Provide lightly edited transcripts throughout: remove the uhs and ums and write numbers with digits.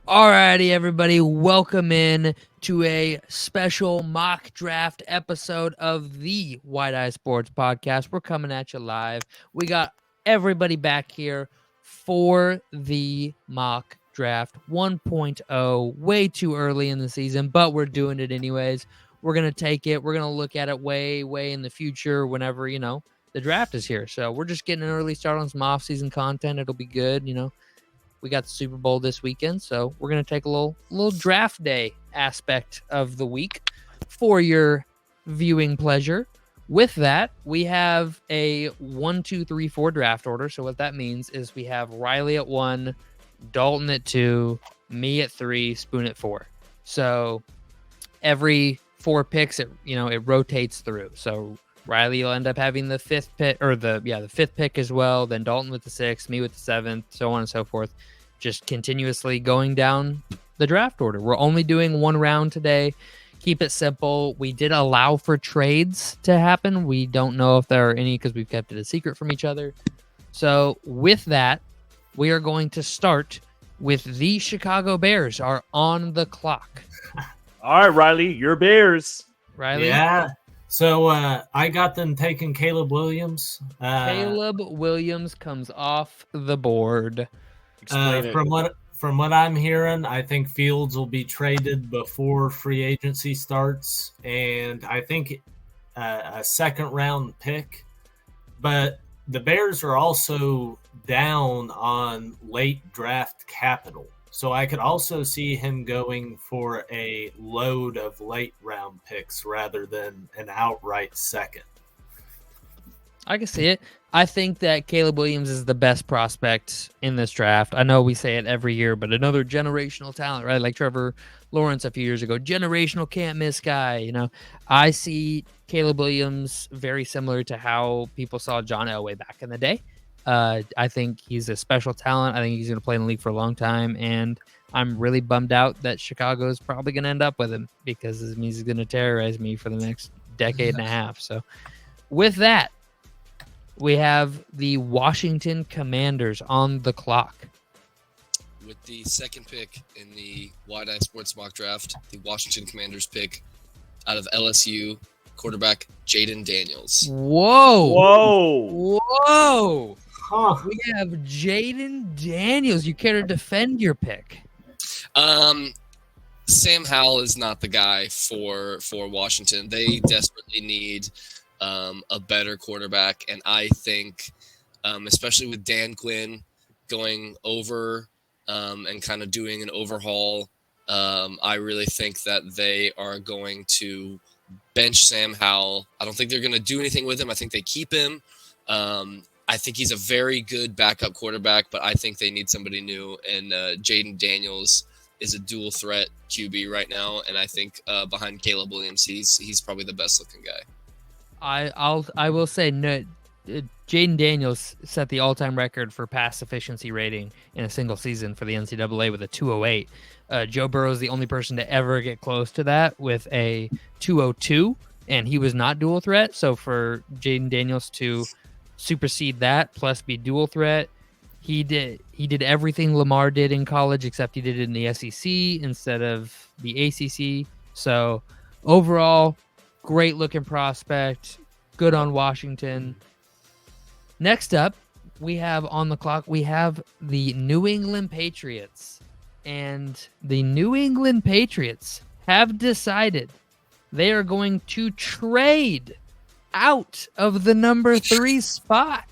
Alrighty, everybody, welcome in to a special mock draft episode of the White Eye Sports Podcast. We're coming at you live. We got everybody back here for the mock draft 1.0. Way too early in the season, but we're doing it anyways. We're going to take it. We're going to look at it way in the future whenever, the draft is here. So we're just getting an early start on some off-season content. It'll be good, We got the Super Bowl this weekend, so we're gonna take a little draft day aspect of the week for your viewing pleasure. With that, we have a 1, 2, 3, 4 draft order. So what that means is we have Riley at 1, Dalton at 2, me at 3, Spoon at 4. So every 4 picks, it rotates through. So Riley will end up having the 5th pick, or the 5th pick as well. Then Dalton with the 6th, me with the 7th, so on and so forth. Just continuously going down the draft order. We're only doing 1 round today. Keep it simple. We did allow for trades to happen. We don't know if there are any because we've kept it a secret from each other. So with that, we are going to start with the Chicago Bears are on the clock. All right, Riley, your Bears. Riley? Yeah. So I got them taking Caleb Williams. Caleb Williams comes off the board. From what I'm hearing, I think Fields will be traded before free agency starts, and I think a second round pick. But the Bears are also down on late draft capital, so I could also see him going for a load of late round picks rather than an outright second. I can see it. I think that Caleb Williams is the best prospect in this draft. I know we say it every year, but another generational talent, right? Like Trevor Lawrence a few years ago, generational can't miss guy. I see Caleb Williams very similar to how people saw John Elway back in the day. I think he's a special talent. I think he's going to play in the league for a long time, and I'm really bummed out that Chicago is probably going to end up with him because it means he's going to terrorize me for the next decade and a half. So with that, we have the Washington Commanders on the clock. With the second pick in the Wide Eye Sports mock draft, the Washington Commanders pick out of LSU, quarterback Jaden Daniels. Whoa. Huh. We have Jaden Daniels. You care to defend your pick? Sam Howell is not the guy for Washington. They desperately need a better quarterback, and I think especially with Dan Quinn going over and kind of doing an overhaul, I really think that they are going to bench Sam Howell. I don't think they're going to do anything with him. I think they keep him. I think he's a very good backup quarterback, but I think they need somebody new, and Jaden Daniels is a dual threat QB right now, and I think behind Caleb Williams, he's probably the best looking guy. I will say no. Jaden Daniels set the all-time record for pass efficiency rating in a single season for the NCAA with a 208. Joe Burrow is the only person to ever get close to that with a 202, and he was not dual threat. So for Jaden Daniels to supersede that plus be dual threat, he did everything Lamar did in college except he did it in the SEC instead of the ACC. So overall, great looking prospect. Good on Washington. Next up, we have on the clock, we have the New England Patriots. And the New England Patriots have decided they are going to trade out of the number 3 spot.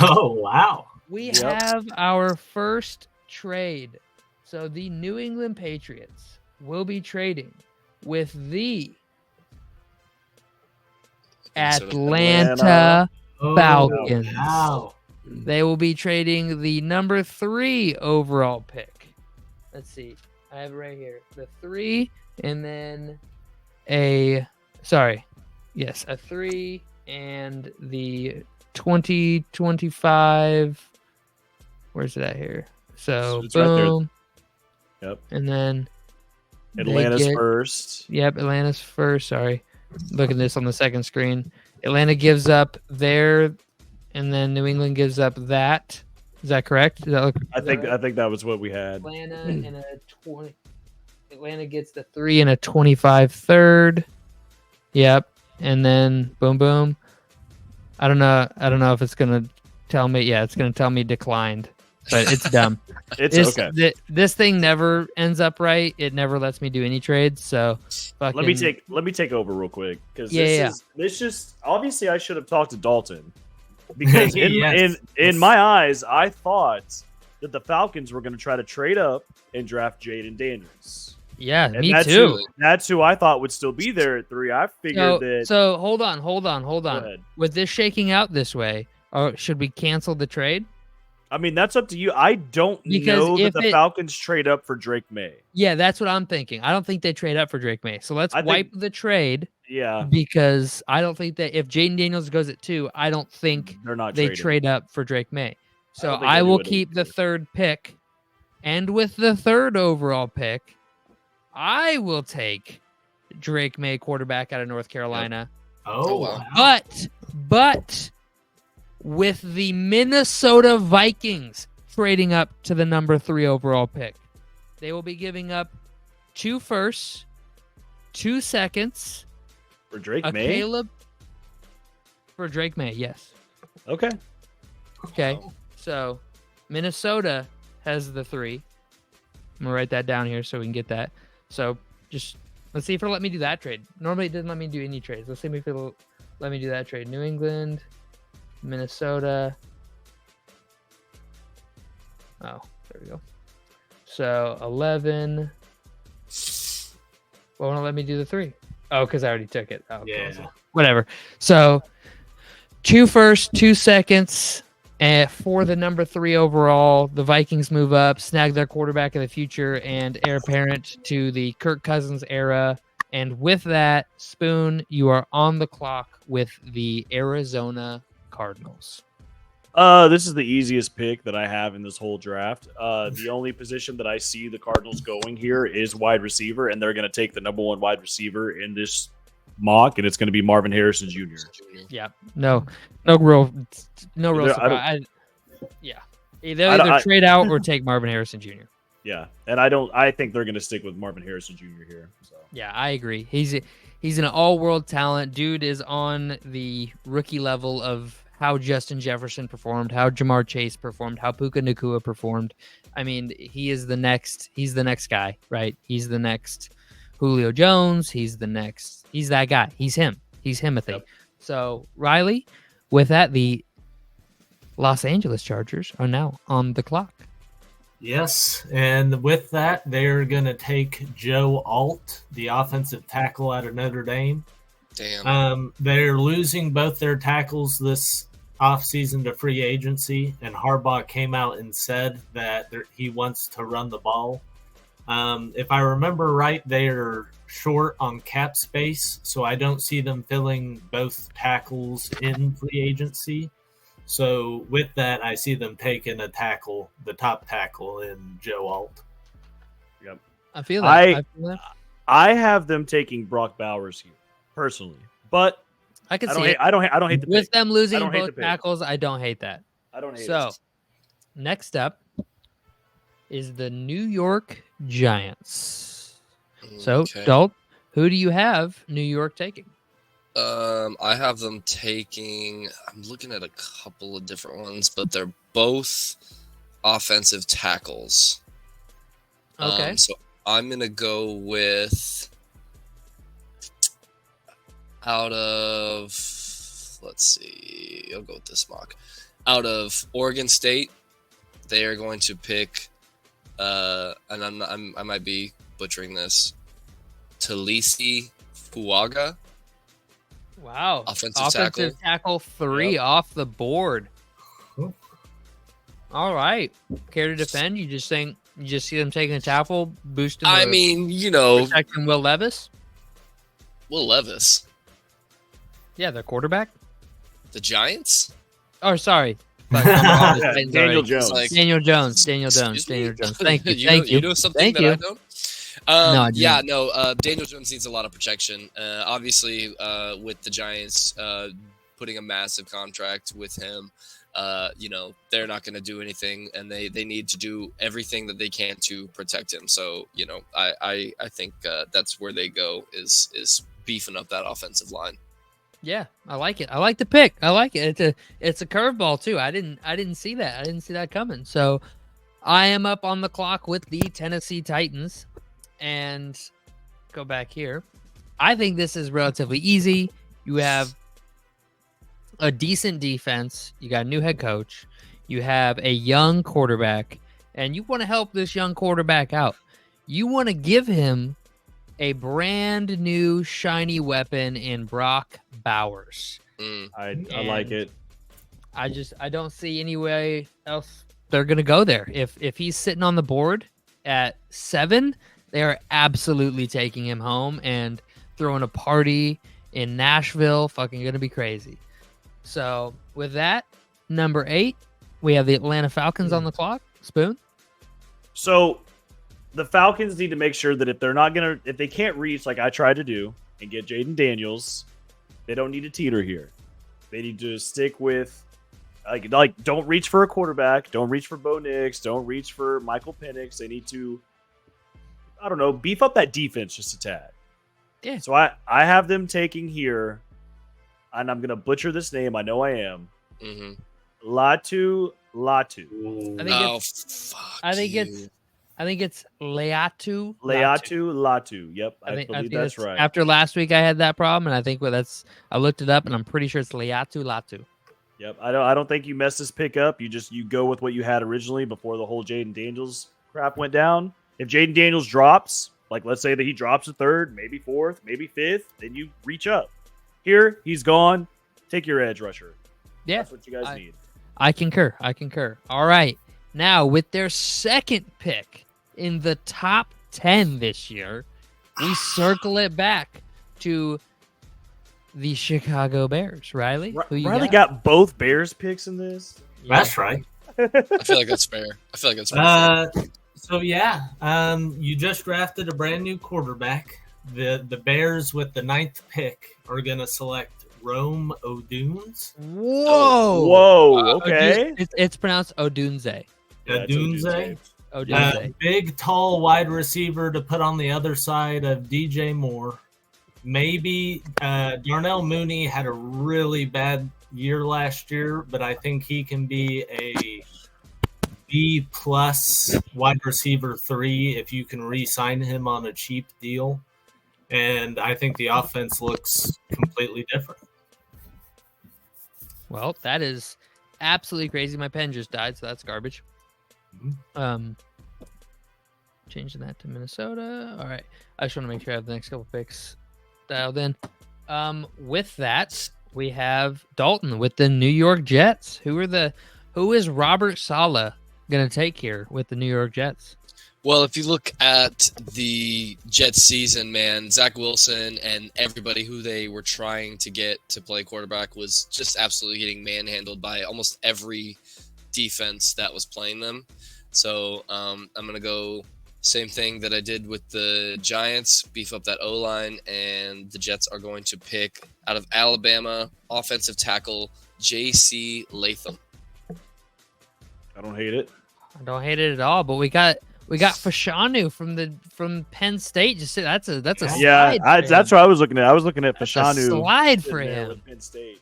Oh, wow. We have our first trade. So the New England Patriots will be trading with the Atlanta Falcons. Oh, wow. They will be trading the number 3 overall pick. Let's see. I have it right here. The 3 and then a 3 and the 2025. Where's it at here? So it's boom. Right there. Yep. And then Atlanta's first. Yep, Atlanta's first. Sorry. Look at this on the second screen. Atlanta gives up their, and then New England gives up that. Is that correct? Does that look? I think that was what we had. Atlanta and a 20. Atlanta gets the 3 and a 25 third. Yep, and then boom, boom. I don't know if it's gonna tell me. Yeah, it's gonna tell me declined, but it's dumb. Okay. This thing never ends up right. It never lets me do any trades. So let me take over real quick because this just obviously I should have talked to Dalton because in my eyes I thought that the Falcons were going to try to trade up and draft Jaden Daniels. Yeah, and me too. That's who I thought would still be there at 3. I figured that. So hold on. With this shaking out this way, should we cancel the trade? I mean, that's up to you. I don't know that the Falcons trade up for Drake May. Yeah, that's what I'm thinking. I don't think they trade up for Drake May. So let's wipe the trade. Yeah. Because I don't think that if Jaden Daniels goes at 2, I don't think they trade up for Drake May. So I will keep the 3rd pick. And with the 3rd overall pick, I will take Drake May, quarterback out of North Carolina. Yep. Oh, wow. But with the Minnesota Vikings trading up to the number 3 overall pick, they will be giving up 2 firsts, 2 seconds for Drake May. For Drake May, yes. Okay. So Minnesota has the 3. I'm gonna write that down here so we can get that. So just let's see if it'll let me do that trade. Normally it doesn't let me do any trades. Let's see if it'll let me do that trade. New England, Minnesota. Oh, there we go. So 11. Well, won't let me do the 3. Oh, because I already took it. Oh, yeah. Cool. Whatever. So 2 firsts, 2 seconds. And for the number 3 overall, the Vikings move up, snag their quarterback of the future, and heir apparent to the Kirk Cousins era. And with that, Spoon, you are on the clock with the Arizona Cardinals. This is the easiest pick that I have in this whole draft. The only position that I see the Cardinals going here is wide receiver, and they're going to take the number 1 wide receiver in this mock, and it's going to be Marvin Harrison Jr. Yeah, no real surprise. They'll either trade out or take Marvin Harrison Jr. Yeah, and I think they're going to stick with Marvin Harrison Jr. here. So. Yeah, I agree. He's an all-world talent. Dude is on the rookie level of how Justin Jefferson performed, how Jamar Chase performed, how Puka Nacua performed. I mean, he's the next guy, right? He's the next Julio Jones. He's that guy. He's him. He's Himothy. Yep. So, Riley, with that, the Los Angeles Chargers are now on the clock. Yes, and with that, they're going to take Joe Alt, the offensive tackle out of Notre Dame. Damn. They're losing both their tackles this offseason to free agency, and Harbaugh came out and said that he wants to run the ball. If I remember right, they're short on cap space, so I don't see them filling both tackles in free agency. So with that, I see them taking the top tackle in Joe Alt. Yep. I feel that. I have them taking Brock Bowers here, personally. But I can see it. I don't hate the pick. With them losing both tackles, I don't hate that. I don't hate it. So, next up is the New York Giants. So, Dalt, who do you have New York taking? I have them taking. I'm looking at a couple of different ones, but they're both offensive tackles. Okay. So I'm gonna go with out of. Let's see. I'll go with this mock. Out of Oregon State, they are going to pick. And I might be butchering this. Talisi Fuaga. Wow. Offensive tackle 3 off the board. All right. Care to defend? You just see them taking a tackle, boosting protecting Will Levis? Will Levis. Yeah, their quarterback. The Giants? Oh, sorry. Daniel Jones. Daniel Jones. Thank you. You know something that I don't? Daniel Jones needs a lot of protection. Obviously, with the Giants, putting a massive contract with him. They're not going to do anything, and they need to do everything that they can to protect him. So, I think that's where they go is beefing up that offensive line. Yeah, I like it. I like the pick. I like it. It's a curveball too. I didn't see that. I didn't see that coming. So I am up on the clock with the Tennessee Titans, and go back here. I think this is relatively easy. You have a decent defense. You got a new head coach. You have a young quarterback, and you want to help this young quarterback out. You want to give him a brand new shiny weapon in Brock Bowers. I like it. I don't see any way else they're gonna go there. If he's sitting on the board at 7, they are absolutely taking him home and throwing a party in Nashville. Fucking gonna be crazy. So with that, number 8, we have the Atlanta Falcons on the clock. Spoon. So the Falcons need to make sure that if they can't reach like I tried to do and get Jaden Daniels, they don't need to teeter here. They need to stick with like don't reach for a quarterback, don't reach for Bo Nix, don't reach for Michael Penix. They need to, I don't know, beef up that defense just a tad. Yeah. So I have them taking here, and I'm gonna butcher this name. I know I am. Mm-hmm. Latu. I think it's Leatu. Yep, I believe that's right. After last week, I had that problem, and I think I looked it up, and I'm pretty sure it's Leatu. Yep, I don't think you messed this pick up. You go with what you had originally before the whole Jaden Daniels crap went down. If Jaden Daniels drops, like let's say that he drops a 3rd, maybe 4th, maybe 5th, then you reach up. Here, he's gone. Take your edge rusher. Yeah, that's what you guys need. I concur. All right, now with their second pick in the top 10 this year, we circle it back to the Chicago Bears. Riley? Riley got both Bears picks in this? Yeah. That's right. I feel like that's fair. So, you just drafted a brand new quarterback. The Bears with the 9th pick are going to select Rome Odunze. Whoa. Okay. It's pronounced Odunze. Odunze. Odunze. Big, tall wide receiver to put on the other side of DJ Moore. Maybe Darnell Mooney had a really bad year last year, but I think he can be a B+ wide receiver 3 if you can re-sign him on a cheap deal. And I think the offense looks completely different. Well, that is absolutely crazy. My pen just died, so that's garbage. Changing that to Minnesota. All right. I just want to make sure I have the next couple picks dialed in. With that, we have Dalton with the New York Jets. Who is Robert Saleh going to take here with the New York Jets? Well, if you look at the Jets season, man, Zach Wilson and everybody who they were trying to get to play quarterback was just absolutely getting manhandled by almost every defense that was playing them. So I'm going to go same thing that I did with the Giants, beef up that O-line, and the Jets are going to pick out of Alabama offensive tackle J.C. Latham. I don't hate it. I don't hate it at all, but we got Fashanu from Penn State. Just that's a slide. That's what I was looking at. I was looking at Fashanu. Slide for him. Penn State.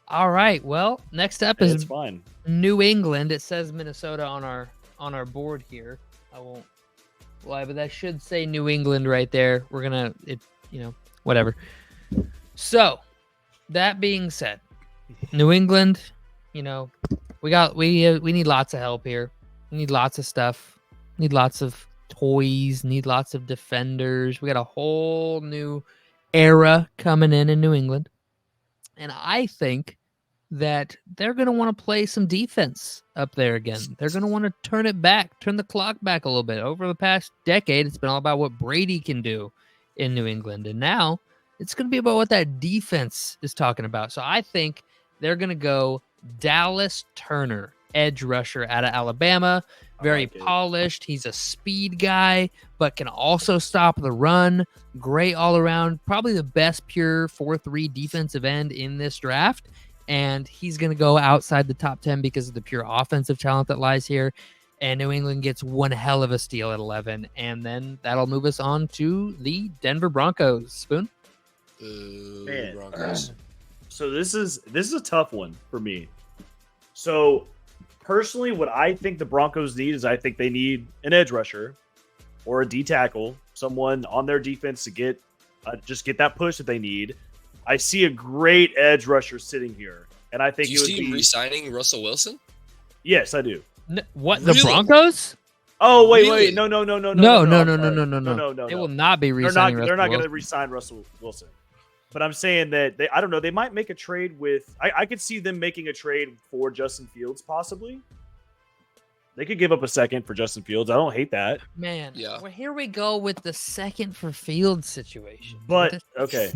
All right. Well, next up is fine. New England. It says Minnesota on our board here. I won't lie, but that should say New England right there. We're gonna whatever. So that being said, New England, we need lots of help here. We need lots of stuff. Need lots of toys. Need lots of defenders. We got a whole new era coming in New England. And I think that they're going to want to play some defense up there again. They're going to want to turn the clock back a little bit. Over the past decade, it's been all about what Brady can do in New England. And now it's going to be about what that defense is talking about. So I think they're going to go Dallas Turner, edge rusher out of Alabama. Very polished. He's a speed guy, but can also stop the run. Great all around. Probably the best pure 4-3 defensive end in this draft. and he's going to go outside the top 10 because of the pure offensive talent that lies here. And New England gets one hell of a steal at 11, and then that'll move us on to the Denver Broncos. Spoon? Man. Broncos. So this is a tough one for me. So personally, what I think the Broncos need is I think they need an edge rusher or a D tackle, someone on their defense to get just get that push that they need. I see a great edge rusher sitting here, and I think Do you see him re-signing Russell Wilson? Yes, I do. What, Really? the Broncos? Oh wait, Really? no. No. They will not be re-signing Russell They're not going to Wilson. re-sign Russell Wilson. But I'm saying that I don't know. They might make a trade with. I could see them making a trade for Justin Fields, possibly. They could give up a second for Justin Fields. I don't hate that. Man, Yeah. well, here we go with the second for Fields situation. But okay,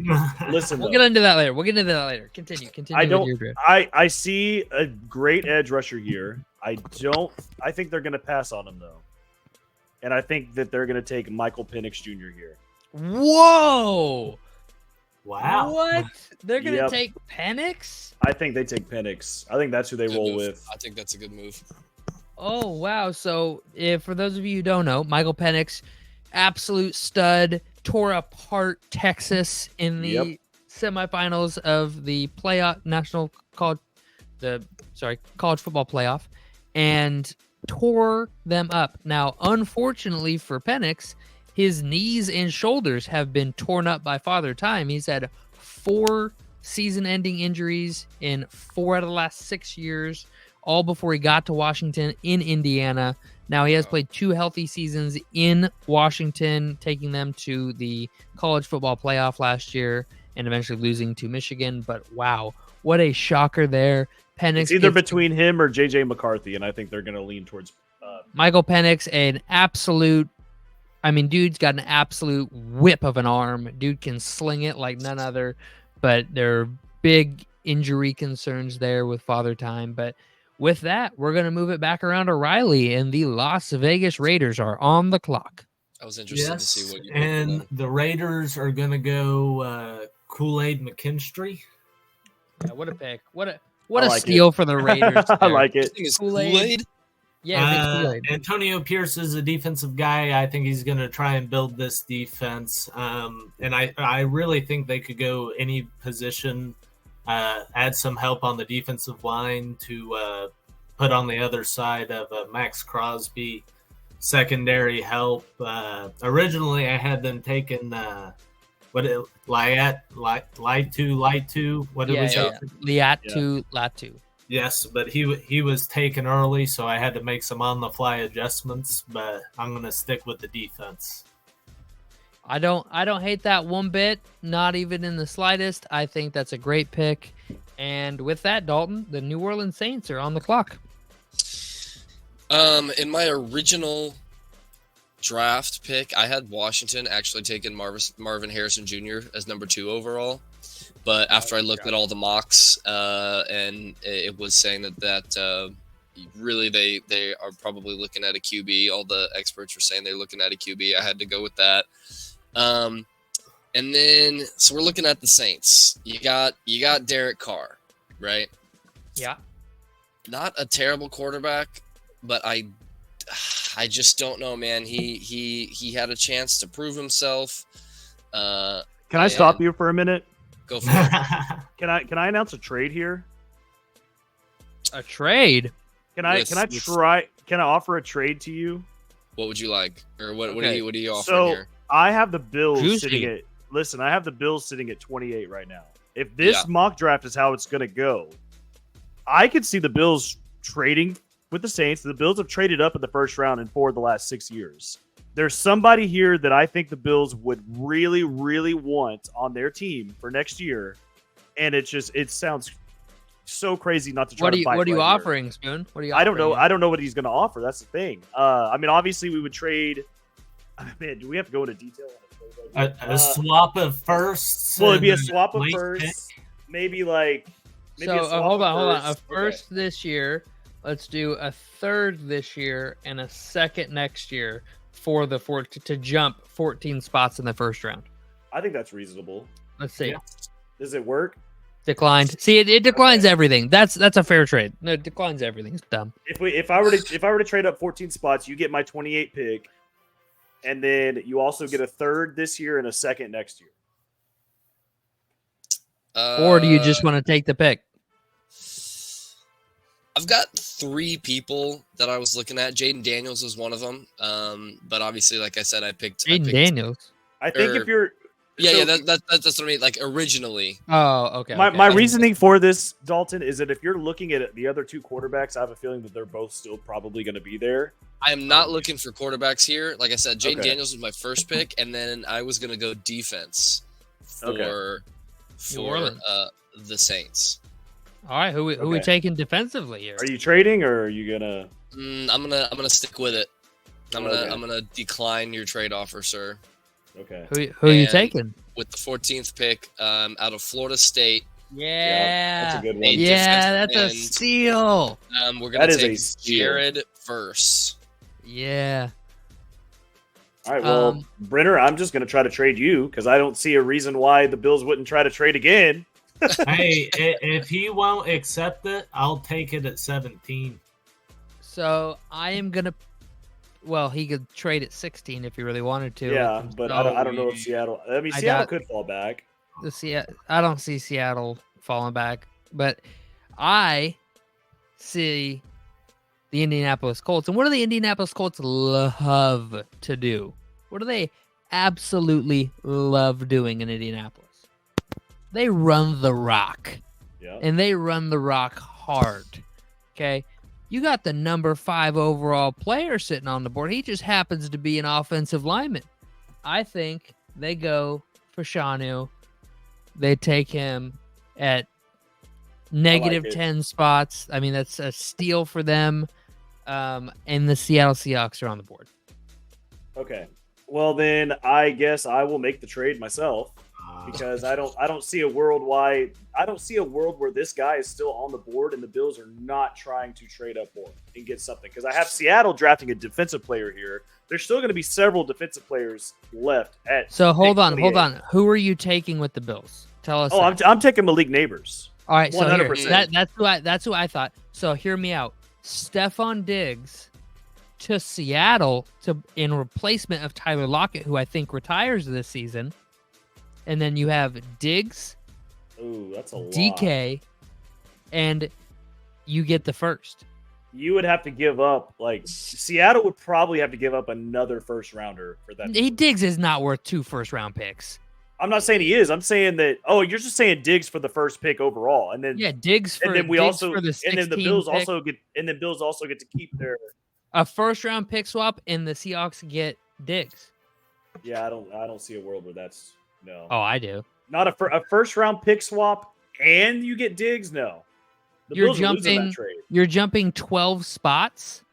listen. We'll though. get into that later. Continue. I with don't. your draft. I see a great edge rusher here. I think they're going to pass on him though, and I think that they're going to take Michael Penix Jr. here. Whoa! Wow. What? They're gonna Yep. take Penix? I think they take Penix. I think that's who they Good roll move. with. I think that's a good move. Oh wow! So, if for those of you who don't know, Michael Penix, absolute stud, tore apart Texas in the Yep. semifinals of the college football playoff, and tore them up. Now, unfortunately for Penix, his knees and shoulders have been torn up by Father Time. He's had 4 season-ending injuries in 4 out of the last 6 years, all before he got to Washington in Indiana. Now he has played 2 healthy seasons in Washington, taking them to the college football playoff last year and eventually losing to Michigan. But wow, what a shocker there. Penix It's either gets between him or JJ McCarthy, and I think they're going to lean towards. Michael Penix, an absolute. I mean, dude's got an absolute whip of an arm. Dude can sling it like none other. But there are big injury concerns there with Father Time. But with that, we're going to move it back around to Riley, and the Las Vegas Raiders are on the clock. I was interested to see what you and the Raiders are going to go Kool-Aid McKinstry. Yeah, what a pick. What a I like steal for the Raiders. I there. like it. Is Kool-Aid. Kool-Aid? Yeah, big Kool-Aid. Antonio Pierce is a defensive guy. I think he's going to try and build this defense. And I really think they could go any position, add some help on the defensive line to put on the other side of Max Crosby, secondary help. Originally, I had them taking Laitu. What did we say? Latu. Yes, but he was taken early, so I had to make some on-the-fly adjustments. But I'm going to stick with the defense. I don't hate that one bit, not even in the slightest. I think that's a great pick. And with that, Dalton, the New Orleans Saints are on the clock. In my original draft pick, I had Washington actually taking Marvin Harrison Jr. as number 2 overall. But after I looked at all the mocks, and it was saying that really they are probably looking at a QB. All the experts were saying they're looking at a QB. I had to go with that. And then so we're looking at the Saints. You got Derek Carr, right? Yeah. Not a terrible quarterback, but I just don't know, man. He had a chance to prove himself. Can I stop you for a minute? Go for it. Can I announce a trade here? A trade? Can I offer a trade to you? What would you like, or what Okay. are you offering So here? I have the Bills Juicy. sitting at. Listen, I have the Bills sitting at 28 right now. If this mock draft is how it's going to go, I could see the Bills trading with the Saints. The Bills have traded up in the first round in 4 of the last 6 years. There's somebody here that I think the Bills would really, really want on their team for next year, and it sounds so crazy not to try to fight. What are you right offering, here. Spoon? What are you? I don't know. offering? I don't know what he's going to offer. That's the thing. I mean, obviously, we would trade. Man, do we have to go into detail on a trade? A swap of firsts. Well, it'd be a and swap of late firsts. pick. Maybe a swap hold of on. A firsts. first this year. Let's do a third this year and a second next year for the to jump 14 spots in the first round. I think that's reasonable. Let's see. Yeah. Does it work? Declined. See, it declines everything. That's a fair trade. No, it declines everything. It's dumb. If I were to trade up 14 spots, you get my 28 pick, and then you also get a third this year and a second next year. Or do you just want to take the pick? I've got 3 people that I was looking at. Jaden Daniels was one of them. But obviously, like I said, I picked Daniels. I think if you're that's what I mean. Like originally. Oh, okay. My reasoning for this, Dalton, is that if you're looking at the other 2 quarterbacks, I have a feeling that they're both still probably going to be there. I am not looking for quarterbacks here. Like I said, Jaden Daniels was my first pick, and then I was going to go defense for the Saints. All right, who we taking defensively here? Are you trading or are you gonna? I'm gonna stick with it. I'm gonna decline your trade offer, sir. Okay. Who are you taking? With the 14th pick, out of Florida State. Yeah, that's a good one. Yeah, that's a steal. We're gonna take Jared Verse. Yeah. All right, well, Brenner, I'm just going to try to trade you because I don't see a reason why the Bills wouldn't try to trade again. Hey, if he won't accept it, I'll take it at 17. So I am going to – well, he could trade at 16 if he really wanted to. Yeah, but I don't know if Seattle – I mean, Seattle could fall back. I don't see Seattle falling back, but I see the Indianapolis Colts. And what do the Indianapolis Colts love to do? What do they absolutely love doing in Indianapolis? They run the rock. Yeah. And they run the rock hard. Okay? You got the number 5 overall player sitting on the board. He just happens to be an offensive lineman. I think they go for Shanu. They take him at negative 10 spots. I mean, that's a steal for them. And the Seattle Seahawks are on the board. Okay. Well, then I guess I will make the trade myself because I don't see a world where this guy is still on the board and the Bills are not trying to trade up more and get something. Because I have Seattle drafting a defensive player here. There's still going to be several defensive players left at. So hold on. Who are you taking with the Bills? Tell us. Oh, I'm taking Malik Neighbors. All right, so 100%. That's who I thought. So hear me out. Stephon Diggs to Seattle in replacement of Tyler Lockett, who I think retires this season. And then you have Diggs, ooh, that's a lot. DK, and you get the first. You would have to give up, Seattle would probably have to give up another first rounder for that. Diggs is not worth 2 first-round picks. I'm not saying he is. I'm saying that. Oh, you're just saying Diggs for the first pick overall, and then Diggs for. And then the 16th and then the Bills pick. also get to keep their a first-round pick swap, and the Seahawks get Diggs. Yeah, I don't see a world where that's no. Oh, I do. Not a first-round pick swap, and you get Diggs. No, Bills are losing that trade. You're jumping 12 spots.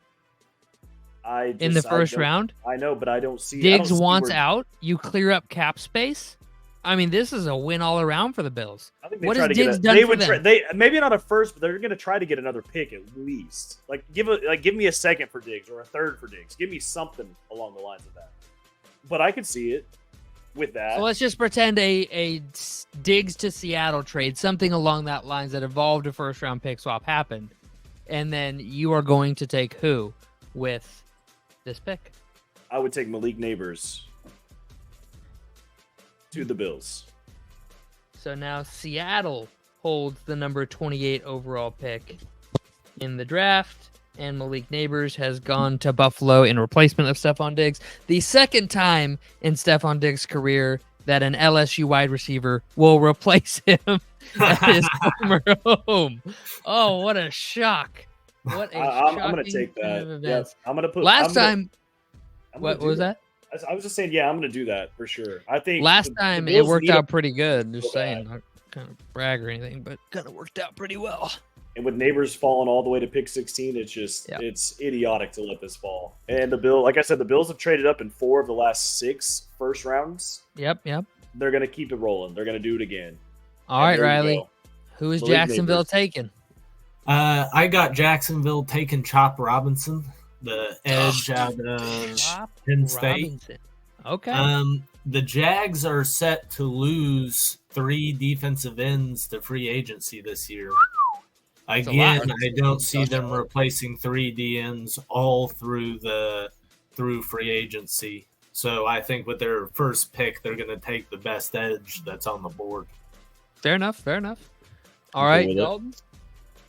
In the first round. I know, but I don't see Diggs wants out. You clear up cap space. I mean, this is a win all around for the Bills. I think they what try has to Diggs get done they for would them? Maybe not a first, but they're going to try to get another pick at least. Give me a second for Diggs or a third for Diggs. Give me something along the lines of that. But I could see it with that. So let's just pretend a Diggs to Seattle trade, something along that lines that involved a first round pick swap happened, and then you are going to take who with this pick? I would take Malik Neighbors to the Bills. So now Seattle holds the number 28 overall pick in the draft, and Malik Neighbors has gone to Buffalo in replacement of Stephon Diggs. The second time in Stephon Diggs' career that an LSU wide receiver will replace him at his former home. Oh, what a shock. What a I'm going to take that. Yeah, I'm going to put last time. What was that? I was just saying, yeah, I'm going to do that for sure. I think last time it worked out pretty good. Just saying, not kind of brag or anything, but kind of worked out pretty well. And with Neighbors falling all the way to pick 16, it's just it's idiotic to let this fall. And the Bills, like I said, the Bills have traded up in 4 of the last 6 first rounds. Yep. They're going to keep it rolling. They're going to do it again. All right, Riley. Who is Jacksonville taking? I got Jacksonville taking Chop Robinson, the edge out of Penn State. Okay. the Jags are set to lose 3 defensive ends to free agency this year. Again, I don't see them replacing 3 DNs all through free agency. So I think with their first pick, they're going to take the best edge that's on the board. Fair enough. All right,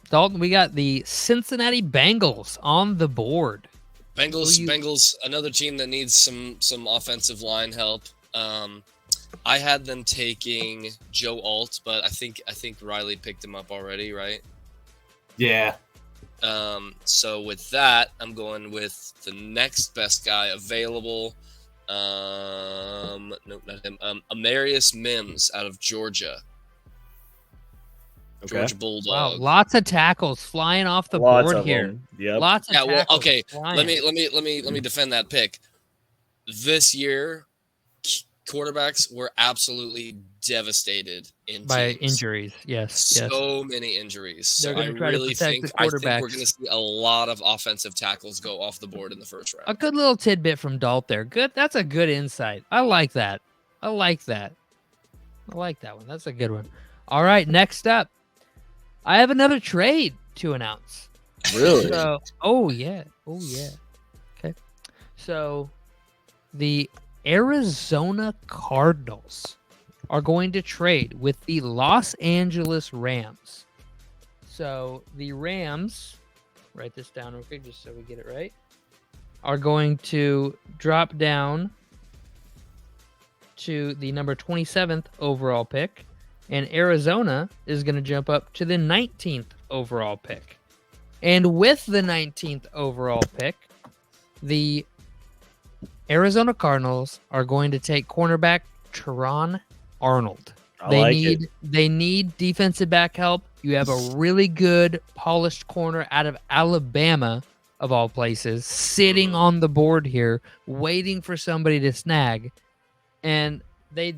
Dalton, we got the Cincinnati Bengals on the board. Bengals, another team that needs some offensive line help. I had them taking Joe Alt, but I think Riley picked him up already, right? Yeah. So with that, I'm going with the next best guy available. No, not him. Amarius Mims out of Georgia. Okay. Georgia Bulldog. Wow, lots of tackles flying off the board here. Yep. Lots of tackles. Well, okay. Flying. Let me defend that pick. This year, quarterbacks were absolutely devastated by injuries. Yes, so many injuries. So I really think we're going to see a lot of offensive tackles go off the board in the first round. A good little tidbit from Dalt there. Good. That's a good insight. I like that. I like that one. That's a good one. All right, next up, I have another trade to announce. Really? So, oh yeah. Okay. So, the Arizona Cardinals are going to trade with the Los Angeles Rams. So, the Rams, write this down real quick just so we get it right, are going to drop down to the number 27th overall pick. And Arizona is going to jump up to the 19th overall pick. And with the 19th overall pick, the Arizona Cardinals are going to take cornerback Teron Arnold. They need defensive back help. You have a really good polished corner out of Alabama, of all places, sitting on the board here, waiting for somebody to snag. And they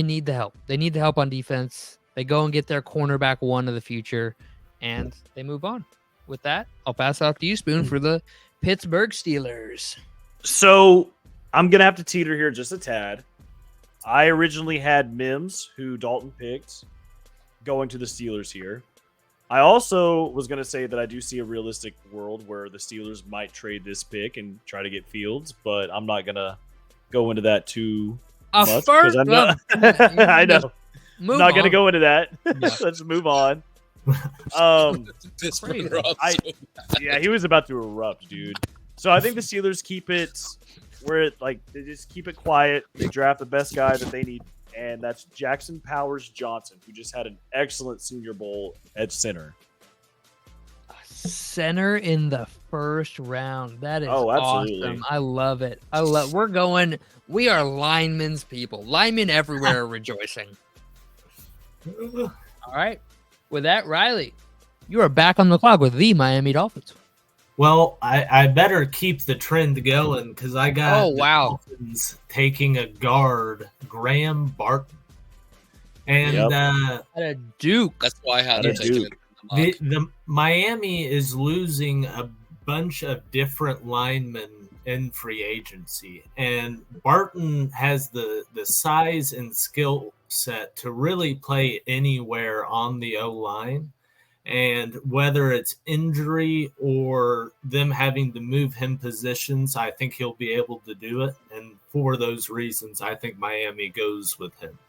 need the help. They need the help on defense. They go and get their cornerback one of the future, and they move on. With that, I'll pass off to you, Spoon, for the Pittsburgh Steelers. So I'm going to have to teeter here just a tad. I originally had Mims, who Dalton picked, going to the Steelers here. I also was going to say that I do see a realistic world where the Steelers might trade this pick and try to get Fields, but I'm not going to go into that too much. I'm not, I know. I'm not going to go into that. Yeah. Let's move on. Yeah, he was about to erupt, dude. So I think the Steelers keep it where they just keep it quiet. They draft the best guy that they need, and that's Jackson Powers Johnson, who just had an excellent Senior Bowl at center. Center in the first round. That is awesome. I love it. We are linemen's people. Linemen everywhere are rejoicing. All right. With that, Riley, you are back on the clock with the Miami Dolphins. Well, I better keep the trend going because I got Dolphins taking a guard, Graham Barton. And at a Duke. That's why I had to take it. The Miami is losing a bunch of different linemen in free agency, and Barton has the size and skill set to really play anywhere on the O-line. And whether it's injury or them having to move him positions, I think he'll be able to do it. And for those reasons, I think Miami goes with him.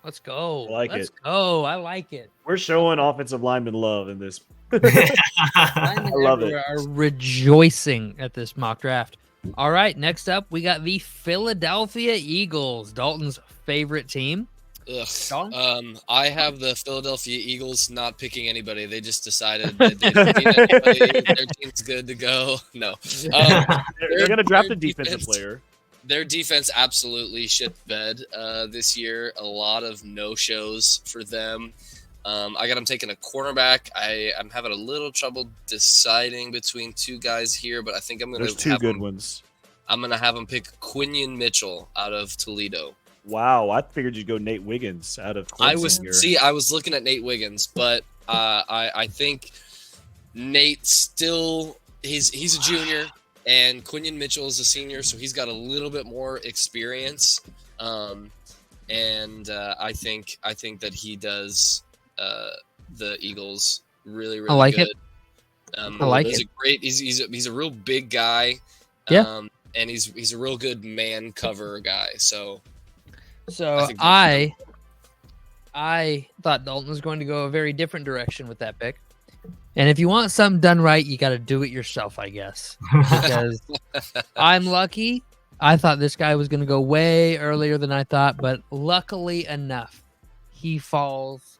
Let's go. Let's go. I like it. We're showing offensive lineman love in this. I love it. Are rejoicing at this mock draft. All right, next up, we got the Philadelphia Eagles, Dalton's favorite team. I have the Philadelphia Eagles not picking anybody. They just decided that they don't need anybody. Their team's good to go. No. They're going to draft a defensive player. Their defense absolutely shit the bed this year. A lot of no-shows for them. I got them taking a cornerback. I'm having a little trouble deciding between two guys here, but I think I'm going to have two good ones. I'm going to have them pick Quinion Mitchell out of Toledo. Wow, I figured you'd go Nate Wiggins out of Clemson. I was looking at Nate Wiggins, but I think Nate still he's a junior. And Quinion Mitchell is a senior, so he's got a little bit more experience. And I think that he does the Eagles really, really I like good. it. I like he's it. He's a real big guy. Yeah. And he's a real good man cover guy. So I thought Dalton was going to go a very different direction with that pick. And if you want something done right, you got to do it yourself, I guess. Because I'm lucky. I thought this guy was going to go way earlier than I thought, but luckily enough, he falls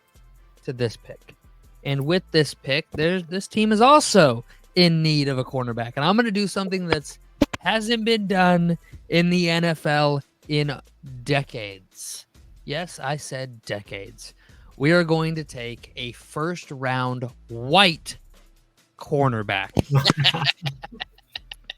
to this pick. And with this pick, this team is also in need of a cornerback. And I'm going to do something that's hasn't been done in the NFL in decades. Yes, I said decades. We are going to take a first-round white cornerback.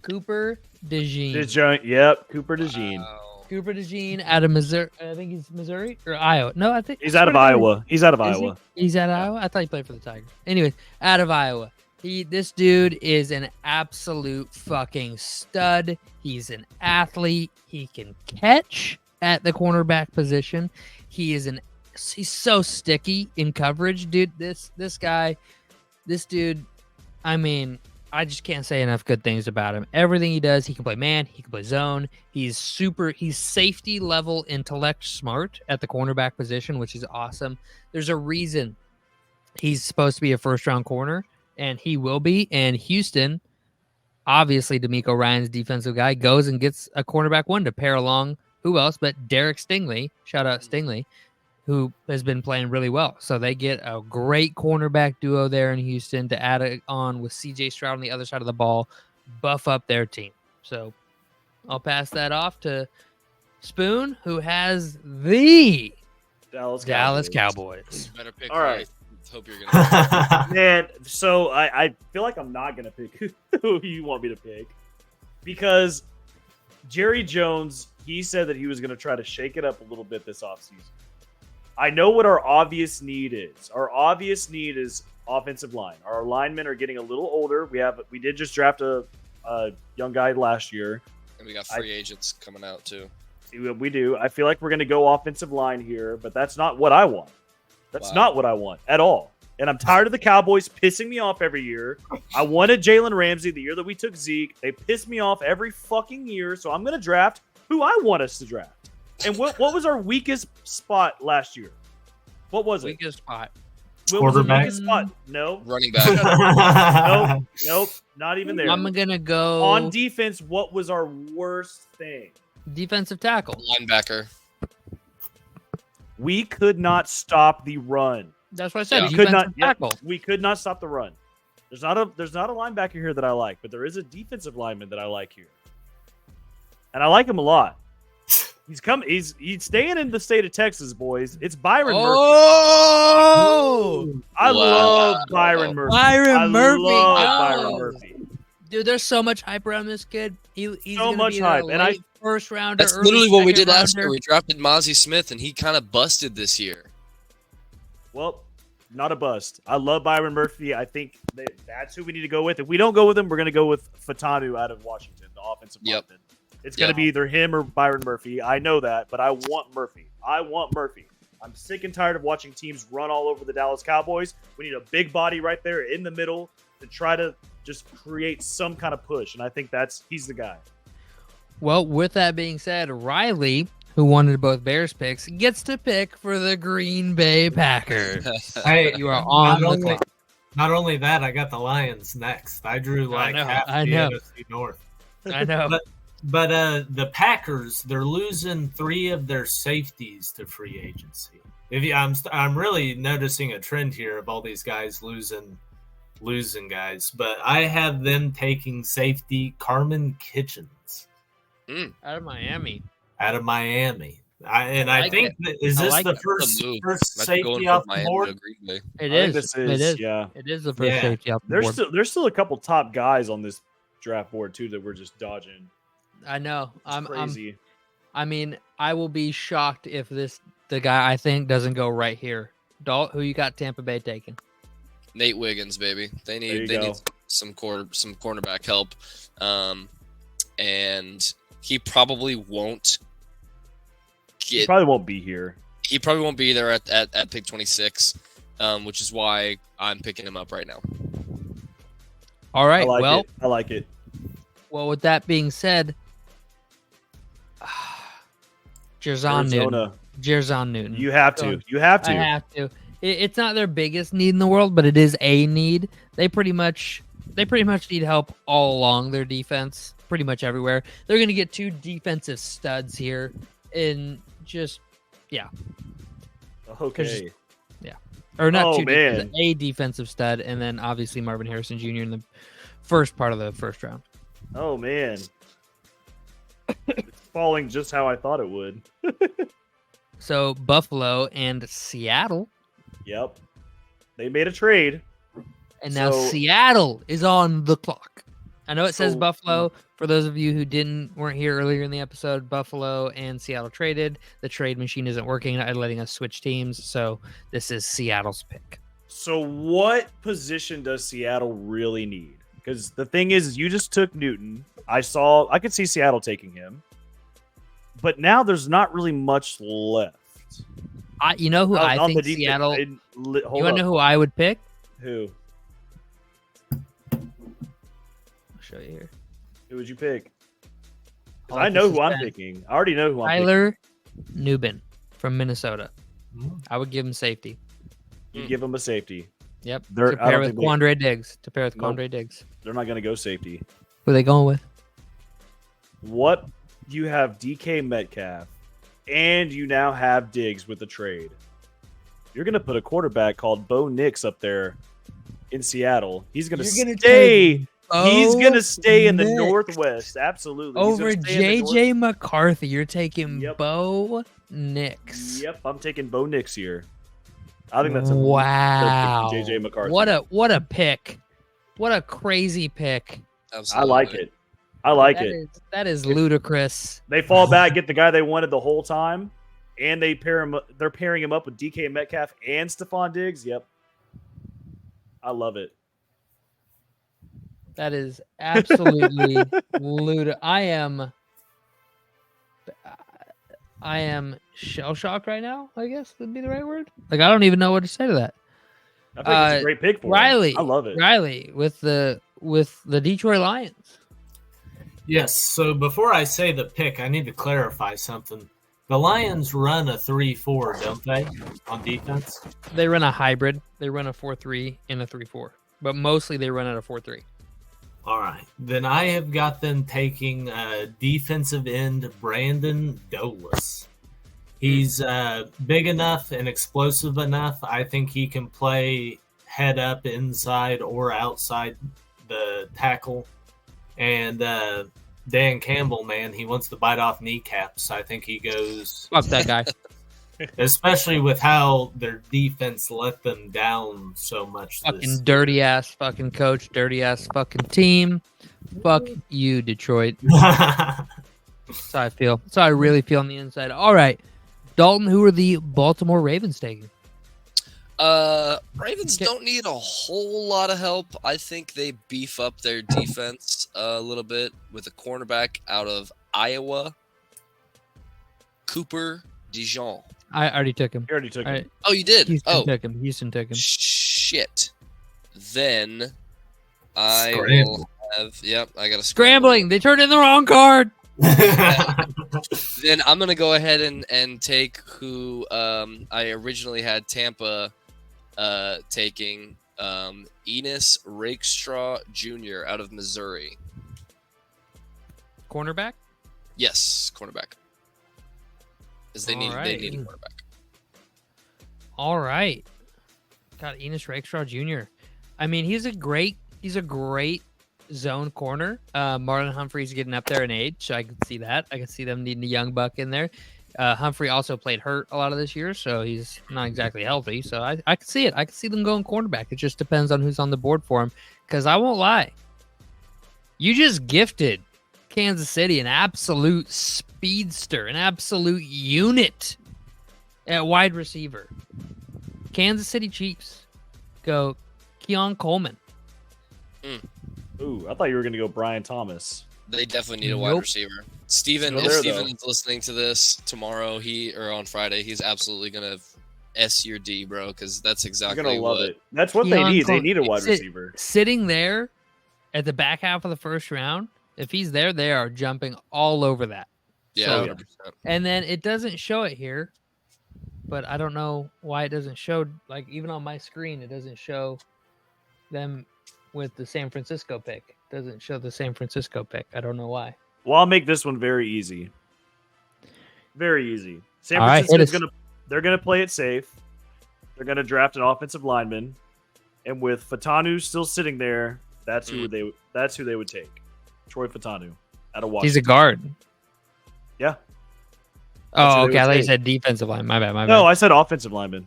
Cooper DeJean. Yep, Cooper DeJean. Wow. Cooper DeJean out of Missouri. I think he's Missouri or Iowa. No, I think He's out of Iowa. He's out of Is Iowa. He's out of Iowa? I thought he played for the Tigers. Anyways, out of Iowa. This dude is an absolute fucking stud. He's an athlete. He can catch at the cornerback position. He's so sticky in coverage, dude. This dude, I mean, I just can't say enough good things about him. Everything he does, he can play man, he can play zone. He's safety level intellect smart at the cornerback position, which is awesome. There's a reason he's supposed to be a first round corner, and he will be. And Houston, obviously D'Amico Ryan's defensive guy, goes and gets a cornerback one to pair along. Who else but Derek Stingley? Shout out Stingley, who has been playing really well. So they get a great cornerback duo there in Houston to add it on with C.J. Stroud on the other side of the ball, buff up their team. So I'll pass that off to Spoon, who has the Dallas Cowboys. Better pick. All right. Hope you're gonna. Man, so I feel like I'm not gonna pick who you want me to pick, because Jerry Jones, he said that he was gonna try to shake it up a little bit this offseason. I know what our obvious need is. Our obvious need is offensive line. Our linemen are getting a little older. We did just draft a young guy last year. And we got free agents coming out too. We do. I feel like we're going to go offensive line here, but that's not what I want. That's not what I want at all. And I'm tired of the Cowboys pissing me off every year. I wanted Jalen Ramsey the year that we took Zeke. They piss me off every fucking year, so I'm going to draft who I want us to draft. And what was our weakest spot last year? What was it? Weakest spot. What was the weakest spot? No. Running back. Nope. Not even there. I'm going to go On defense, what was our worst thing? defensive tackle. Linebacker. We could not stop the run. That's what I said. Yeah. Defensive tackle. We could not stop the run. There's not a linebacker here that I like, but there is a defensive lineman that I like here. And I like him a lot. He's staying in the state of Texas, boys. It's Byron Murphy. Oh! I love Byron Murphy. Byron Murphy. Byron Murphy. Dude, there's so much hype around this kid. He's So gonna much be hype, and first rounder. That's literally what we did last year. We drafted Mozzie Smith, and he kind of busted this year. Well, not a bust. I love Byron Murphy. I think that's who we need to go with. If we don't go with him, we're going to go with Fatanu out of Washington, the offensive lineman. It's going to be either him or Byron Murphy. I know that, but I want Murphy. I'm sick and tired of watching teams run all over the Dallas Cowboys. We need a big body right there in the middle to try to just create some kind of push, and I think he's the guy. Well, with that being said, Riley, who wanted both Bears picks, gets to pick for the Green Bay Packers. Hey, you are on the clock. Not only that, I got the Lions next. I drew half the NFC North. I know. But the Packers, they're losing 3 of their safeties to free agency. I'm really noticing a trend here of all these guys losing guys. But I have them taking safety Carmen Kitchens Out of Miami. I think is this the first safety off the board? It is. Yeah. It is the first safety off the board. There's still a couple top guys on this draft board too that we're just dodging. I know. It's crazy. I mean, I will be shocked if the guy I think doesn't go right here. Dalt, who you got Tampa Bay taking? Nate Wiggins, baby. They need some cornerback help. and he probably won't get. He probably won't be here. He probably won't be there at pick 26, which is why I'm picking him up right now. All right. I like it. Well, with that being said, Jerzon Newton. You have to. You have to. I have to. It's not their biggest need in the world, but it is a need. They pretty much need help all along their defense, pretty much everywhere. They're going to get 2 defensive studs here, in just Okay. or not Oh, 2 man. a defensive stud, and then obviously Marvin Harrison Jr. in the first part of the first round. Oh man, it's falling just how I thought it would. So Buffalo and Seattle. Yep, they made a trade, and now Seattle is on the clock. I know it says Buffalo. For those of you who weren't here earlier in the episode, Buffalo and Seattle traded. The trade machine isn't working, letting us switch teams. So this is Seattle's pick. So what position does Seattle really need? Because the thing is, you just took Newton. I could see Seattle taking him, but now there's not really much left. You know who I think Seattle. You want to know who I would pick? Who? I'll show you here. Who would you pick? I know who I'm picking. I already know who I'm picking. Tyler Nubin from Minnesota. I would give him safety. You give him a safety. Yep. To pair with Quandre Diggs. They're not going to go safety. Who are they going with? What? You have DK Metcalf, and you now have Diggs with the trade. You're going to put a quarterback called Bo Nix up there in Seattle. He's going to stay. He's going to stay in the Northwest. Absolutely. Over JJ McCarthy. You're taking Bo Nix. Yep, I'm taking Bo Nix here. I think that's wow. JJ McCarthy. What a pick. What a crazy pick. Absolutely. I like it. I like it. That is ludicrous. They fall back, get the guy they wanted the whole time, and they're pairing him up with DK Metcalf and Stephon Diggs. Yep. I love it. That is absolutely ludicrous. I am shell-shocked right now, I guess would be the right word. Like, I don't even know what to say to that. I think it's a great pick for Riley. him. I love it. Riley with the Detroit Lions. Yes, so before I say the pick, I need to clarify something. The Lions run a 3-4, don't they, on defense? They run a hybrid. They run a 4-3 and a 3-4. But mostly they run at a 4-3. All right. Then I have got them taking defensive end Brandon Douglas. He's big enough and explosive enough. I think he can play head up inside or outside the tackle. And Dan Campbell, man, he wants to bite off kneecaps. I think he goes. Fuck that guy. Especially with how their defense let them down so much. Fucking dirty ass fucking coach, dirty ass fucking team. Fuck you, Detroit. That's how I feel. That's how I really feel on the inside. All right. Dalton, who are the Baltimore Ravens taking? Ravens don't need a whole lot of help. I think they beef up their defense a little bit with a cornerback out of Iowa, Cooper DeJean. I already took him. You already took him. Oh, you did? Houston took him. Shit. Then I will have. Yep, I got to scrambling. They turned in the wrong card. Then I'm gonna go ahead and take who I originally had Tampa taking Enos Rakestraw Jr. out of Missouri. Cornerback? Yes, cornerback. Because they need a cornerback. All right. Got Enos Rakestraw Jr. I mean, he's a great zone corner. Marlon Humphrey's getting up there in age, so I can see that. I can see them needing a young buck in there. Humphrey also played hurt a lot of this year, so he's not exactly healthy. So I can see it. I can see them going cornerback. It just depends on who's on the board for him. Because I won't lie, you just gifted Kansas City an absolute speedster, an absolute unit at wide receiver. Kansas City Chiefs go Keon Coleman. Ooh, I thought you were going to go Brian Thomas. They definitely need a wide receiver. Steven, if Steven is listening to this tomorrow, or on Friday, he's absolutely gonna S your D, bro, because that's exactly You're gonna love it. That's what they need. They need a wide receiver. Sitting there at the back half of the first round, if he's there, they are jumping all over that. Yeah, so, 100%. And then it doesn't show it here, but I don't know why it doesn't show. Like even on my screen, it doesn't show them with the San Francisco pick. It doesn't show the San Francisco pick. I don't know why. Well, I'll make this one very easy. Very easy. San Francisco's they're gonna play it safe. They're gonna draft an offensive lineman, and with Fatanu still sitting there, that's who they would take. Troy Fatanu out of Washington. He's a guard. Yeah. Oh, okay. I thought you said defensive line. My bad. No, I said offensive lineman.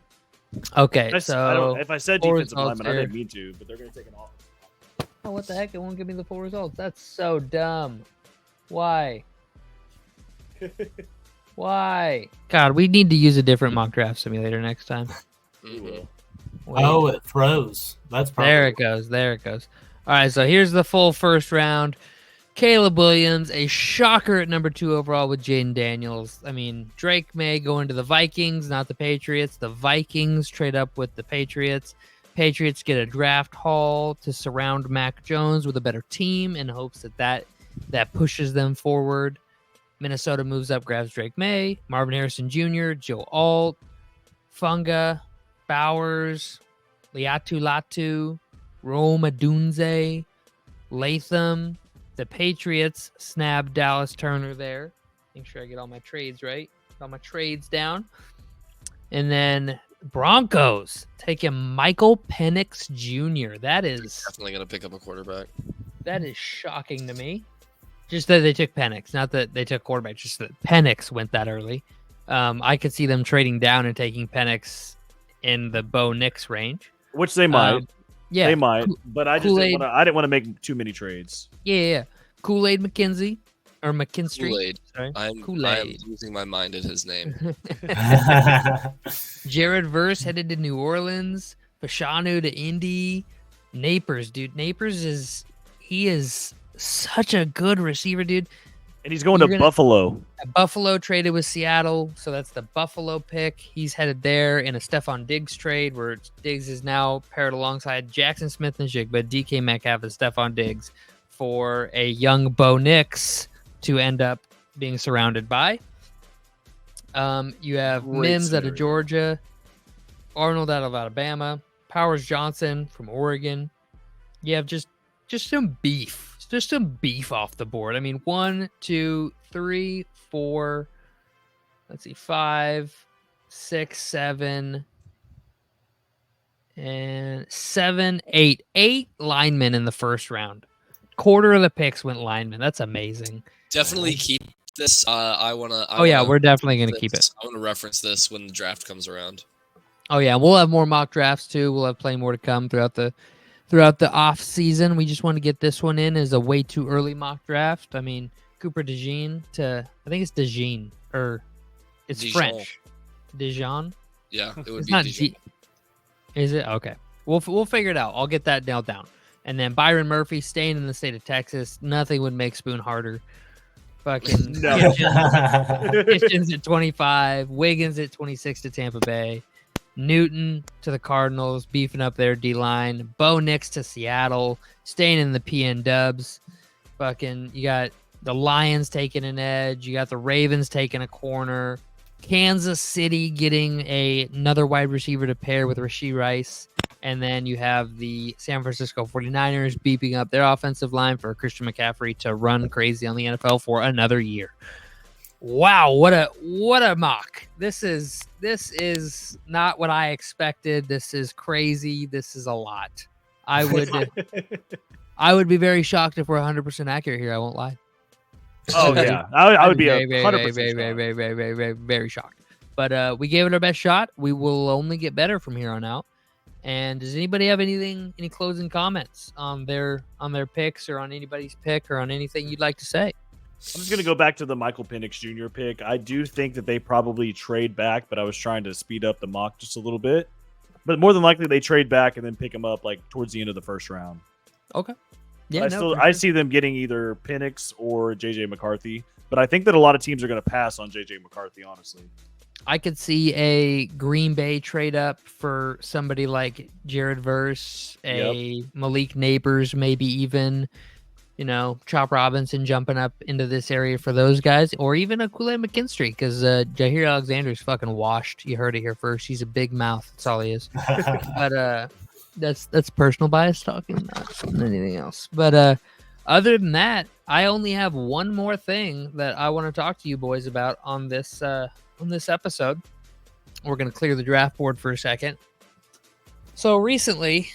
Okay, if I said defensive lineman, I didn't mean to, but they're going to take an offensive. Oh, what the heck? It won't give me the full results. That's so dumb. Why? Why? God, we need to use a different mock draft simulator next time. We will. Oh, it throws. That's probably... There it goes. There it goes. All right, so here's the full first round. Caleb Williams, a shocker at number 2 overall with Jaden Daniels. I mean, Drake May going to the Vikings, not the Patriots. The Vikings trade up with the Patriots. Patriots get a draft haul to surround Mac Jones with a better team in hopes that pushes them forward. Minnesota moves up, grabs Drake May, Marvin Harrison Jr., Joe Alt, Funga, Bowers, Liatu Latu, Rome Adunze, Latham. The Patriots snab Dallas Turner there. Make sure I get all my trades right. All my trades down. And then Broncos taking Michael Penix Jr. That is definitely going to pick up a quarterback. That is shocking to me. Just that they took Penix, not that they took quarterback. Just that Penix went that early. I could see them trading down and taking Penix in the Bo Nix range, which they might. Yeah, they might, but I just didn't want to make too many trades. Yeah. Kool-Aid McKenzie or McKinstry. Kool-Aid. I'm losing my mind at his name. Jared Verse headed to New Orleans. Fashanu to Indy. Napers, dude. Napers is such a good receiver, dude. And he's going to Buffalo. Buffalo traded with Seattle, so that's the Buffalo pick. He's headed there in a Stephon Diggs trade where Diggs is now paired alongside Jackson Smith and Jigba, DK Metcalf, and Stephon Diggs for a young Bo Nix to end up being surrounded by. You have Mims out of Georgia, Arnold out of Alabama, Powers Johnson from Oregon. You have just some beef. Just some beef off the board. I mean, 1, 2, 3, 4. Let's see, 5, 6, 7, and 7, 8. 8 linemen in the first round. Quarter of the picks went linemen. That's amazing. Definitely keep this. We're definitely going to keep it. I want to reference this when the draft comes around. Oh yeah, we'll have more mock drafts too. We'll have plenty more to come throughout the off season. We just want to get this one in as a way too early mock draft. I mean, Cooper DeJean I think it's DeJean or it's Dijon. French. Dijon? Yeah, it would it's be not Dijon. Is it? Okay. We'll figure it out. I'll get that nailed down. And then Byron Murphy staying in the state of Texas. Nothing would make Spoon harder. Fucking Kitchens at 25, Wiggins at 26 to Tampa Bay. Newton to the Cardinals, beefing up their D-line. Bo Nix to Seattle, staying in the PN Dubs. Fucking, you got the Lions taking an edge. You got the Ravens taking a corner. Kansas City getting another wide receiver to pair with Rashee Rice. And then you have the San Francisco 49ers beeping up their offensive line for Christian McCaffrey to run crazy on the NFL for another year. Wow, what a mock. This is not what I expected. This is crazy. This is a lot. I would be very shocked if we're 100% accurate here. I won't lie. Oh yeah. I would be very, 100% very shocked. But we gave it our best shot. We will only get better from here on out. And does anybody have any closing comments on their picks or on anybody's pick or on anything you'd like to say? I'm just going to go back to the Michael Penix Jr. pick. I do think that they probably trade back, but I was trying to speed up the mock just a little bit. But more than likely, they trade back and then pick him up like towards the end of the first round. Okay. Yeah, I see them getting either Penix or JJ McCarthy, but I think that a lot of teams are going to pass on JJ McCarthy, honestly. I could see a Green Bay trade up for somebody like Jared Verse, Malik Neighbors, maybe even, Chop Robinson jumping up into this area for those guys, or even a Kool-Aid McKinstry, because Jair Alexander's fucking washed. You heard it here first. He's a big mouth. That's all he is. But that's personal bias talking, not anything else. But other than that, I only have one more thing that I want to talk to you boys about on this episode. We're going to clear the draft board for a second. So recently,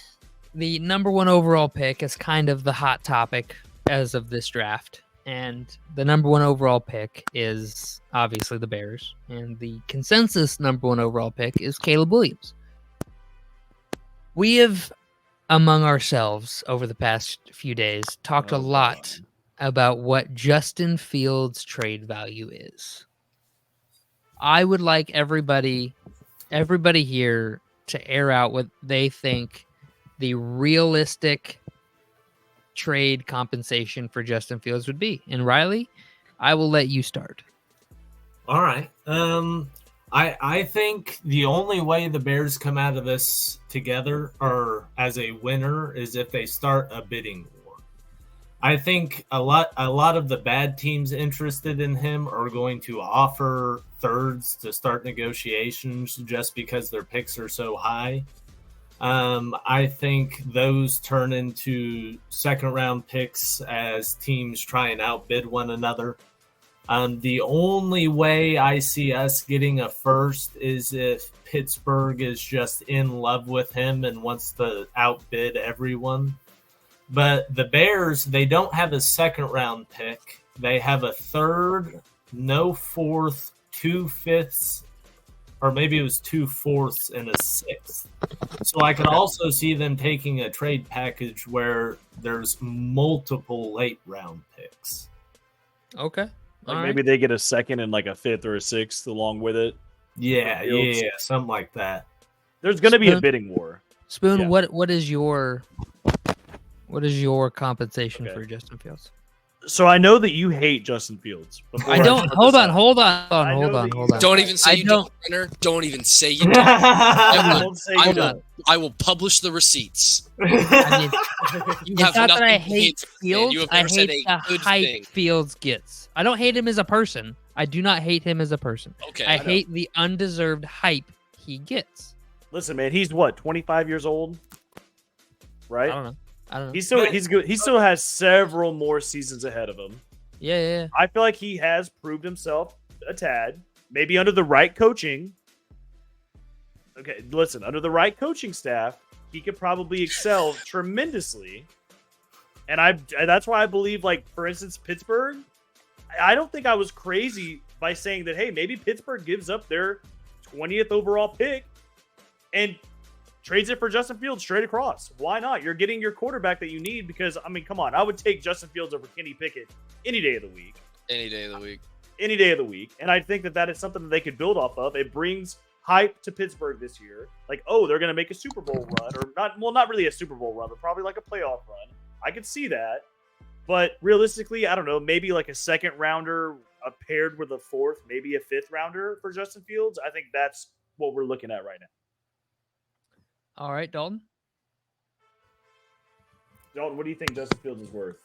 the number 1 overall pick is kind of the hot topic as of this draft. And the number 1 overall pick is obviously the Bears. And the consensus number 1 overall pick is Caleb Williams. We have, among ourselves over the past few days, talked a lot about what Justin Fields' trade value is. I would like everybody here to air out what they think the realistic trade compensation for Justin Fields would be. And Riley, I will let you start. All right. I think the only way the Bears come out of this together or as a winner is if they start a bidding war. I think a lot of the bad teams interested in him are going to offer thirds to start negotiations just because their picks are so high. I think those turn into second-round picks as teams try and outbid one another. The only way I see us getting a first is if Pittsburgh is just in love with him and wants to outbid everyone. But the Bears, they don't have a second-round pick. They have a third, no fourth, 2 fifths, or maybe it was 2 fourths and a sixth. So I could also see them taking a trade package where there's multiple late-round picks. Okay. Maybe they get a second and like a fifth or a sixth along with it. Yeah, something like that. There's going to be a bidding war. Spoon, yeah. What is your compensation for Justin Fields? So I know that you hate Justin Fields. I don't. Hold on. Don't even say you don't. Don't even say you don't. I will publish the receipts. I mean, it's not that I hate Fields. I hate the hype Fields gets. I don't hate him as a person. I do not hate him as a person. Okay. I hate the undeserved hype he gets. Listen, man, he's what, 25 years old? Right? I don't know. He's good. He still has several more seasons ahead of him. Yeah. I feel like he has proved himself a tad. Maybe under the right coaching. Okay, listen, under the right coaching staff, he could probably excel tremendously. And that's why I believe, like, for instance, Pittsburgh, I don't think I was crazy by saying that, hey, maybe Pittsburgh gives up their 20th overall pick and trades it for Justin Fields straight across. Why not? You're getting your quarterback that you need because, I mean, come on. I would take Justin Fields over Kenny Pickett any day of the week. Any day of the week. Any day of the week. And I think that is something that they could build off of. It brings hype to Pittsburgh this year. Like, oh, they're going to make a Super Bowl run. Or not really a Super Bowl run, but probably like a playoff run. I could see that. But realistically, I don't know, maybe like a second rounder paired with a fourth, maybe a fifth rounder for Justin Fields. I think that's what we're looking at right now. All right, Dalton. Dalton, what do you think Justin Fields is worth?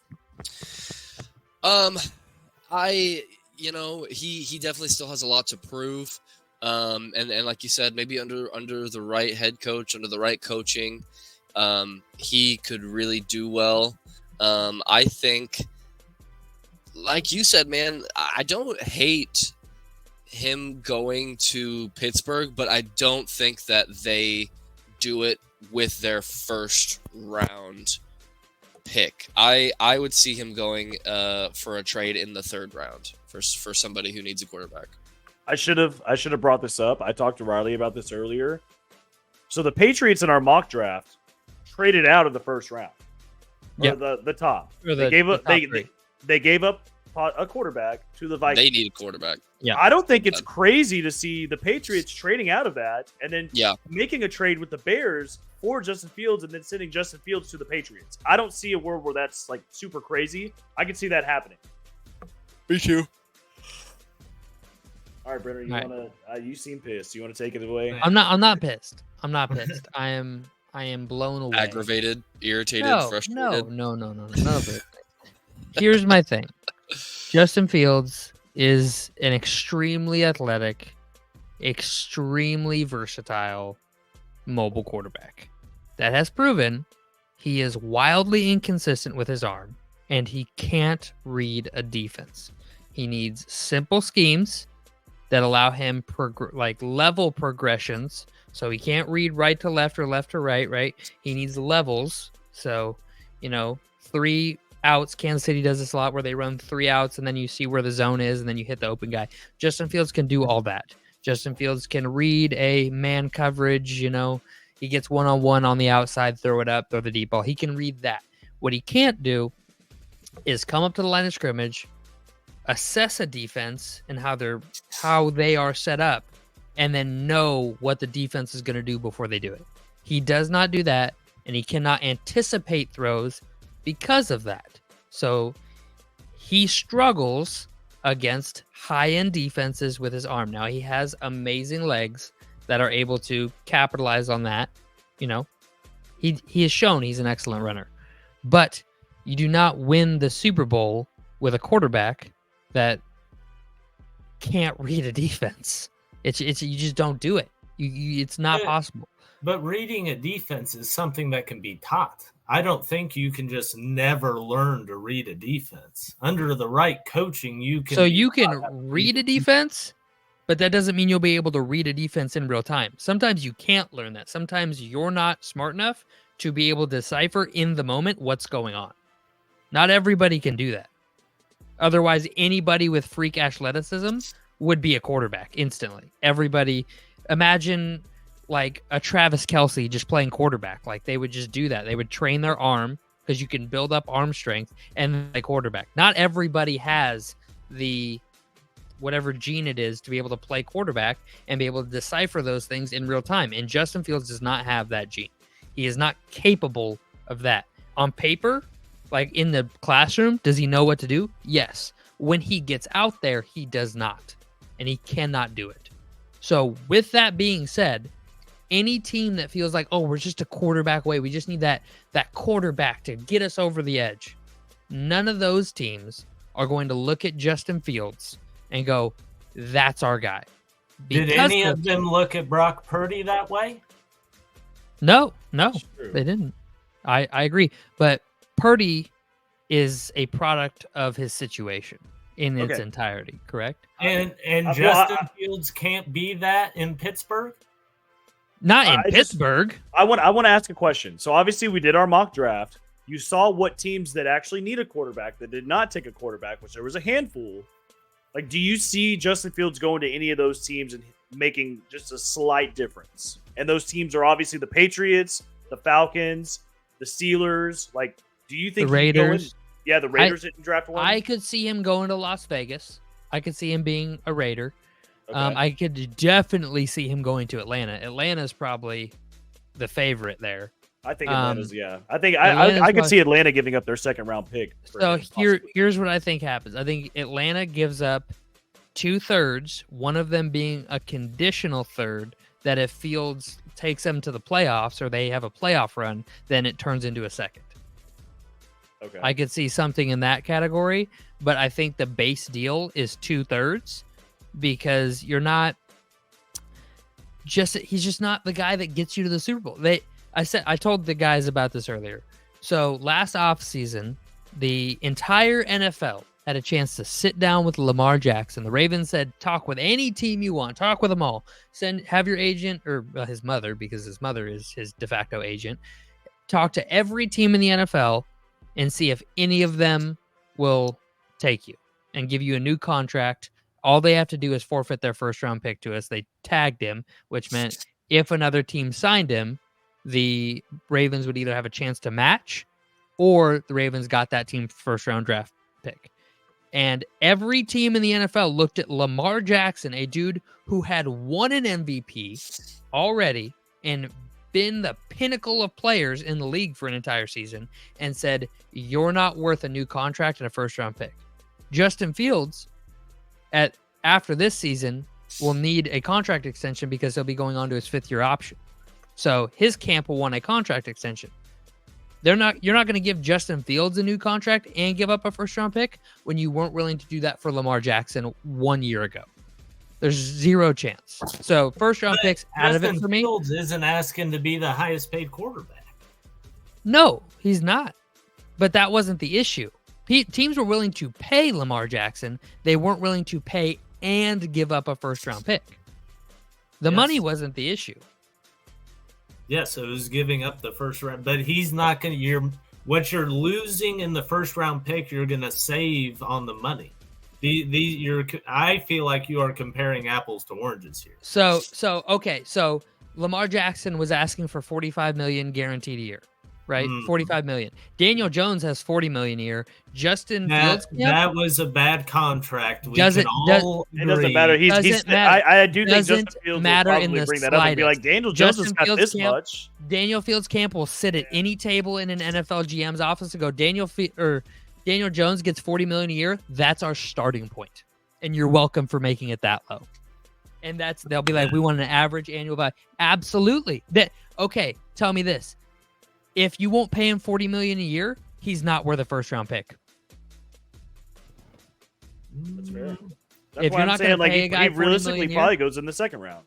He definitely still has a lot to prove. And like you said, maybe under the right head coach, under the right coaching, he could really do well. I think, like you said, man, I don't hate him going to Pittsburgh, but I don't think that they do it with their first round pick. I would see him going for a trade in the third round for somebody who needs a quarterback. I should have brought this up. I talked to Riley about this earlier. So the Patriots in our mock draft traded out of the first round. Yeah, the top. They gave up a quarterback to the Vikings. They need a quarterback. Yeah. I don't think it's crazy to see the Patriots trading out of that and then making a trade with the Bears for Justin Fields and then sending Justin Fields to the Patriots. I don't see a world where that's like super crazy. I can see that happening. Me too. All right, Brenner, you seem pissed. You want to take it away? I'm not pissed. I'm not pissed. I am blown away. Aggravated, irritated, frustrated. No. None of it. Here's my thing. Justin Fields is an extremely athletic, extremely versatile mobile quarterback that has proven he is wildly inconsistent with his arm and he can't read a defense. He needs simple schemes that allow him level progressions. So he can't read right to left or left to right? He needs levels. So, 3 outs. Kansas City does this a lot where they run 3 outs and then you see where the zone is and then you hit the open guy. Justin Fields can do all that. Justin Fields can read a man coverage, he gets one-on-one on the outside, throw it up, throw the deep ball. He can read that. What he can't do is come up to the line of scrimmage, assess a defense and how they are set up, and then know what the defense is going to do before they do it. He does not do that, and he cannot anticipate throws because of that. So he struggles against high-end defenses with his arm. Now, he has amazing legs that are able to capitalize on that. He has shown he's an excellent runner. But you do not win the Super Bowl with a quarterback that can't read a defense. It's you just don't do it. It's not possible. But reading a defense is something that can be taught. I don't think you can just never learn to read a defense. Under the right coaching, you can. So you can read a defense, but that doesn't mean you'll be able to read a defense in real time. Sometimes you can't learn that. Sometimes you're not smart enough to be able to decipher in the moment what's going on. Not everybody can do that. Otherwise, anybody with freak athleticism would be a quarterback instantly. Everybody, imagine like a Travis Kelce just playing quarterback. Like they would just do that. They would train their arm because you can build up arm strength and play quarterback. Not everybody has the whatever gene it is to be able to play quarterback and be able to decipher those things in real time. And Justin Fields does not have that gene. He is not capable of that. On paper, like in the classroom, does he know what to do? Yes. When he gets out there, he does not. And he cannot do it. So with that being said, any team that feels like, oh, we're just a quarterback away, we just need that quarterback to get us over the edge. None of those teams are going to look at Justin Fields and go, that's our guy. Did any of them look at Brock Purdy that way? No, they didn't. I agree. But Purdy is a product of his situation in its entirety, correct? And Justin Fields can't be that in Pittsburgh? Not in Pittsburgh. I want to ask a question. So obviously we did our mock draft. You saw what teams that actually need a quarterback that did not take a quarterback, which there was a handful. Like, do you see Justin Fields going to any of those teams and making just a slight difference? And those teams are obviously the Patriots, the Falcons, the Steelers. Like, do you think the Raiders? The Raiders didn't draft one. I could see him going to Las Vegas. I could see him being a Raider. Okay. I could definitely see him going to Atlanta. Atlanta's probably the favorite there. I think Atlanta's, I think I could see Atlanta giving up their second round pick. So here's what I think happens. I think Atlanta gives up 2/3, one of them being a conditional third, that if Fields takes them to the playoffs or they have a playoff run, then it turns into a second. Okay. I could see something in that category, but I think the base deal is 2/3 because he's just not the guy that gets you to the Super Bowl. I told the guys about this earlier. So last offseason, the entire NFL had a chance to sit down with Lamar Jackson. The Ravens said, talk with any team you want. Talk with them all. Have your agent, or his mother, because his mother is his de facto agent, talk to every team in the NFL and see if any of them will take you and give you a new contract. All they have to do is forfeit their first-round pick to us. They tagged him, which meant if another team signed him, the Ravens would either have a chance to match or the Ravens got that team first-round draft pick. And every team in the NFL looked at Lamar Jackson, a dude who had won an MVP already and been the pinnacle of players in the league for an entire season, and said, you're not worth a new contract and a first-round pick. Justin Fields, after this season, will need a contract extension because he'll be going on to his fifth-year option. So his camp will want a contract extension. You're not going to give Justin Fields a new contract and give up a first-round pick when you weren't willing to do that for Lamar Jackson 1 year ago. There's zero chance. So first-round picks out of it for me. Fields isn't asking to be the highest-paid quarterback. No, he's not. But that wasn't the issue. Teams were willing to pay Lamar Jackson. They weren't willing to pay and give up a first-round pick. The money wasn't the issue. Yes, it was giving up the first round, but he's not going to. What you're losing in the first round pick, you're going to save on the money. I feel like you are comparing apples to oranges here. So Lamar Jackson was asking for $45 million guaranteed a year, right? $45 million. Daniel Jones has $40 million a year. Justin Fields, that was a bad contract. It doesn't matter. I do think Justin Fields matter will probably bring that up and be like, Daniel Jones has got this much. Daniel Fields camp will sit at any table in an NFL GM's office and go, Daniel Jones gets $40 million a year. That's our starting point, and you're welcome for making it that low. And they'll be like, we want an average annual value. Absolutely. Tell me this: if you won't pay him $40 million a year, he's not worth a first round pick. That's fair. If you're not going to pay a guy, he realistically probably goes in the second round.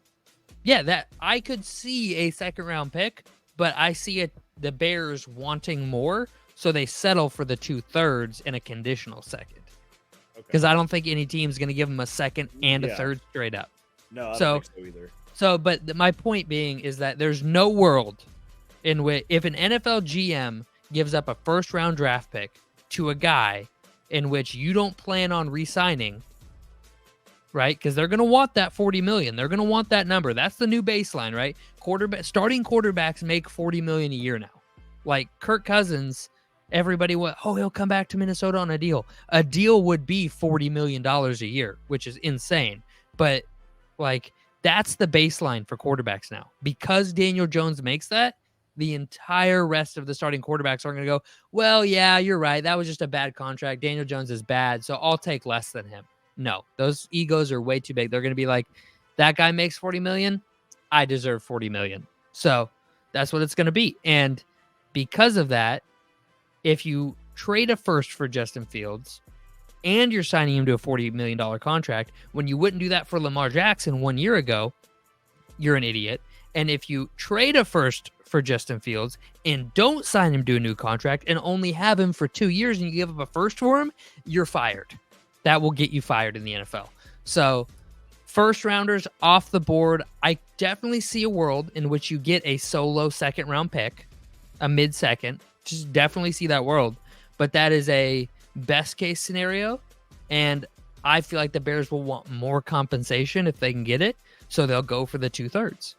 Yeah, that I could see a second round pick, but I see the Bears wanting more, so they settle for the 2/3 and a conditional second. Because I don't think any team's going to give him a second and a third straight up. No, I don't think so either. But my point being is that there's no world in which if an NFL GM gives up a first round draft pick to a guy in which you don't plan on re-signing, right? Because they're going to want that $40 million. They're going to want that number. That's the new baseline, right? Starting quarterbacks make $40 million a year now. Like Kirk Cousins, everybody went, he'll come back to Minnesota on a deal. A deal would be $40 million a year, which is insane. But that's the baseline for quarterbacks now. Because Daniel Jones makes that, the entire rest of the starting quarterbacks are going to go, well, yeah, you're right. That was just a bad contract. Daniel Jones is bad, so I'll take less than him. No, those egos are way too big. They're going to be like, that guy makes $40 million. I deserve $40 million. So that's what it's going to be. And because of that, if you trade a first for Justin Fields and you're signing him to a $40 million contract, when you wouldn't do that for Lamar Jackson 1 year ago, you're an idiot. And if you trade a first for Justin Fields and don't sign him to a new contract and only have him for 2 years and you give up a first for him, you're fired. That will get you fired in the NFL. So first rounders off the board. I definitely see a world in which you get a solo second round pick, a mid-second. Just definitely see that world. But that is a best case scenario. And I feel like the Bears will want more compensation if they can get it. So they'll go for the 2/3.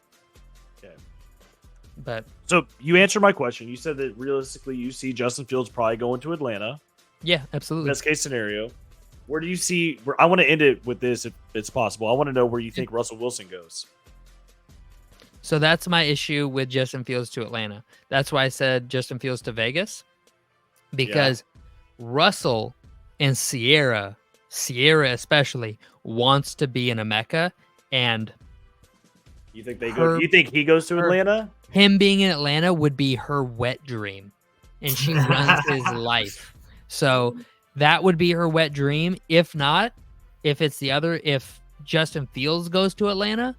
But so you answered my question. You said that realistically you see Justin Fields probably going to Atlanta. Yeah, absolutely. Best case scenario. Where do you see? I want to end it with this if it's possible. I want to know where you think Russell Wilson goes. So that's my issue with Justin Fields to Atlanta. That's why I said Justin Fields to Vegas. Because Russell and Sierra especially, wants to be in a Mecca. And you think they go? You think he goes to Atlanta? Him being in Atlanta would be her wet dream, and she runs his life. So that would be her wet dream. If not, if Justin Fields goes to Atlanta,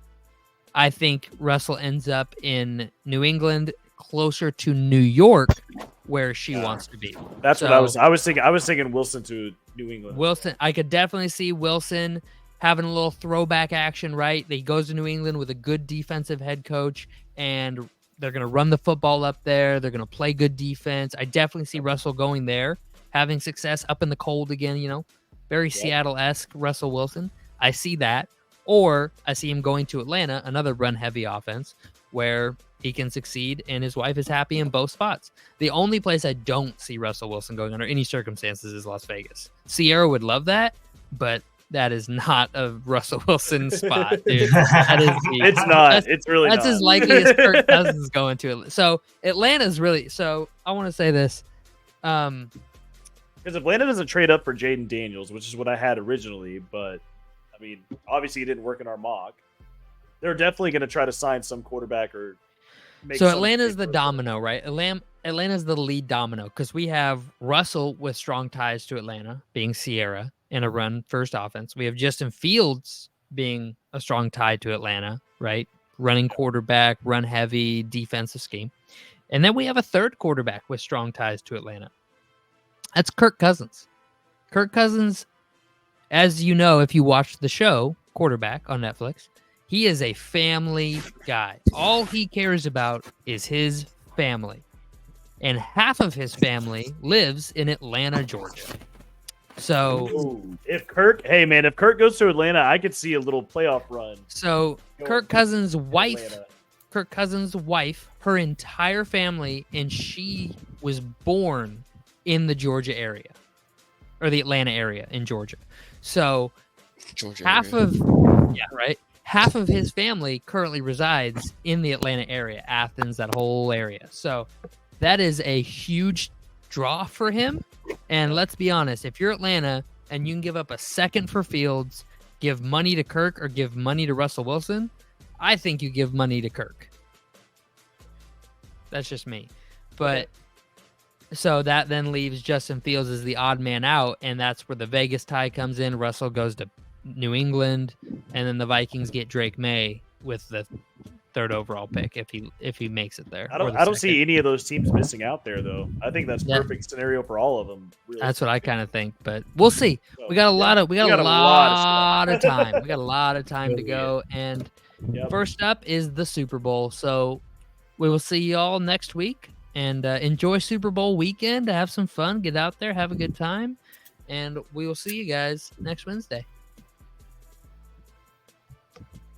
I think Russell ends up in New England, closer to New York, where she wants to be. That's what I was thinking. I was thinking Wilson to New England. Wilson, I could definitely see Wilson having a little throwback action, right? He goes to New England with a good defensive head coach, and they're going to run the football up there. They're going to play good defense. I definitely see Russell going there, having success up in the cold again, very Seattle-esque Russell Wilson. I see that. Or I see him going to Atlanta, another run-heavy offense, where he can succeed and his wife is happy in both spots. The only place I don't see Russell Wilson going under any circumstances is Las Vegas. Sierra would love that, but that is not a Russell Wilson spot, dude. That is it's not. It's really that's not. as likely as Kirk Cousins going to it. So Atlanta's really. So I want to say this. Because Atlanta doesn't trade up for Jaden Daniels, which is what I had originally, but I mean, obviously it didn't work in our mock. They're definitely going to try to sign some quarterback or. So Atlanta's the domino, right? Atlanta's the lead domino because we have Russell with strong ties to Atlanta, being Sierra in a run-first offense. We have Justin Fields being a strong tie to Atlanta, right? Running quarterback, run-heavy, defensive scheme. And then we have a third quarterback with strong ties to Atlanta. That's Kirk Cousins. Kirk Cousins, as you know, if you watched the show, Quarterback on Netflix, he is a family guy. All he cares about is his family. And half of his family lives in Atlanta, Georgia. So if Kirk goes to Atlanta, I could see a little playoff run. So Kirk Cousins' wife, her entire family, and she was born in the Georgia area. Or the Atlanta area in Georgia. So half of his family currently resides in the Atlanta area, Athens, that whole area. So that is a huge draw for him. And let's be honest, if you're Atlanta and you can give up a second for Fields, give money to Kirk or give money to Russell Wilson, I think you give money to Kirk. That's just me. But so that then leaves Justin Fields as the odd man out, and that's where the Vegas tie comes in. Russell goes to New England, and then the Vikings get Drake May with the third overall pick if he makes it there. I don't see any of those teams missing out there though. I think that's perfect scenario for all of them. Really. That's what I kind of think, but we'll see. So, we got a lot of time. We got a lot of time to go, and first up is the Super Bowl. So we will see you all next week, and enjoy Super Bowl weekend. Have some fun. Get out there, have a good time, and we will see you guys next Wednesday.